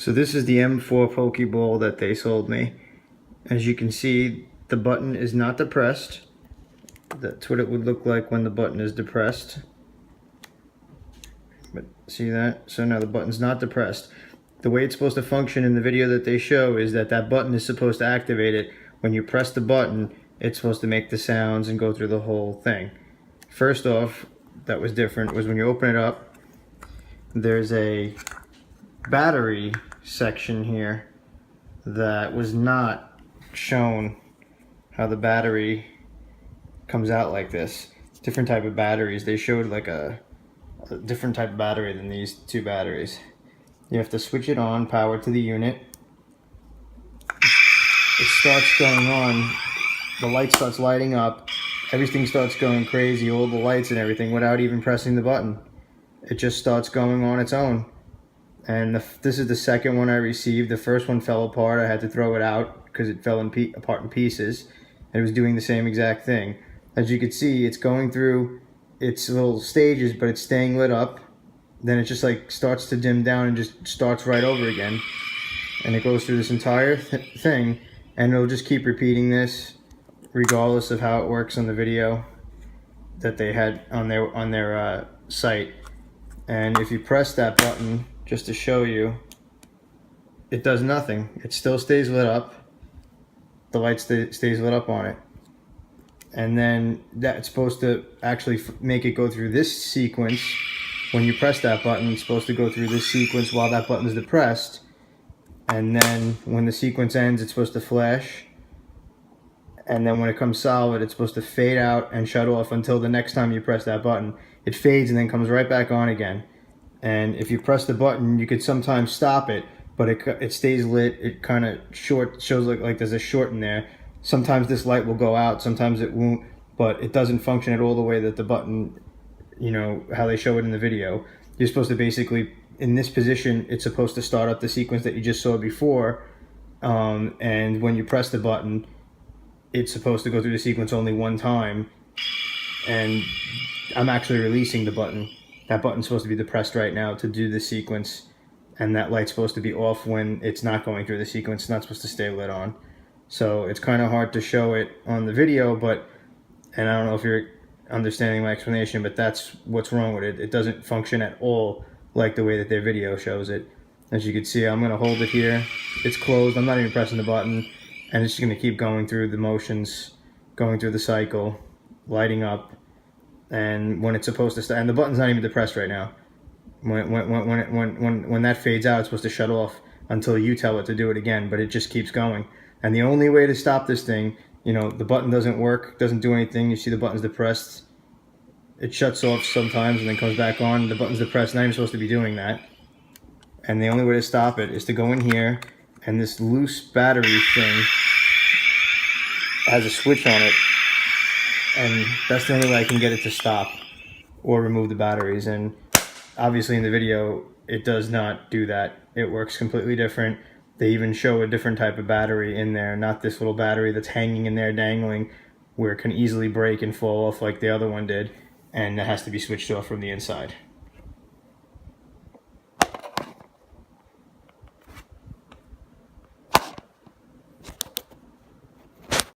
So this is the M4 Pokeball that they sold me. As you can see, the button is not depressed. That's what it would look like when the button is depressed. But see that? So now the button's not depressed. The way it's supposed to function in the video that they show is that that button is supposed to activate it. When you press the button, it's supposed to make the sounds and go through the whole thing. First off, that was different, was when you open it up, there's a battery section here that was not shown how the battery comes out like this. Different type of batteries. They showed like a different type of battery than these two batteries. You have to switch it on, power to the unit. It starts going on, the light starts lighting up, everything starts going crazy, all the lights and everything, without even pressing the button. It just starts going on its own. And this is the second one I received. The first one fell apart. I had to throw it out because it fell apart in pieces. And it was doing the same exact thing. As you can see, it's going through its little stages, but it's staying lit up. Then it just like starts to dim down and just starts right over again. And it goes through this entire thing, and it'll just keep repeating this regardless of how it works on the video that they had on their site. And if you press that button, just to show you, it does nothing. It still stays lit up. The light stays lit up on it. And then that's supposed to actually make it go through this sequence. When you press that button, it's supposed to go through this sequence while that button is depressed. And then when the sequence ends, it's supposed to flash. And then when it comes solid, it's supposed to fade out and shut off until the next time you press that button. It fades and then comes right back on again. And if you press the button, you could sometimes stop it, but it stays lit. It kind of shows like there's a short in there. Sometimes this light will go out, sometimes it won't, but it doesn't function at all the way that the button, you know, how they show it in the video. You're supposed to basically, in this position, it's supposed to start up the sequence that you just saw before, and when you press the button, it's supposed to go through the sequence only one time. And I'm actually releasing the button. That button's supposed to be depressed right now to do the sequence, and that light's supposed to be off when it's not going through the sequence. It's not supposed to stay lit on. So it's kind of hard to show it on the video, and I don't know if you're understanding my explanation, but that's what's wrong with it. It doesn't function at all like the way that their video shows it. As you can see, I'm going to hold it here. It's closed. I'm not even pressing the button, and it's just going to keep going through the motions, going through the cycle, lighting up. And when it's supposed to start, and the button's not even depressed right now. When that fades out, it's supposed to shut off until you tell it to do it again, but it just keeps going. And the only way to stop this thing, you know, the button doesn't work, doesn't do anything. You see the button's depressed. It shuts off sometimes and then comes back on. The button's depressed, not even supposed to be doing that. And the only way to stop it is to go in here, and this loose battery thing has a switch on it. And that's the only way I can get it to stop or remove the batteries. And obviously in the video, it does not do that. It works completely different. They even show a different type of battery in there, not this little battery that's hanging in there dangling where it can easily break and fall off like the other one did. And it has to be switched off from the inside.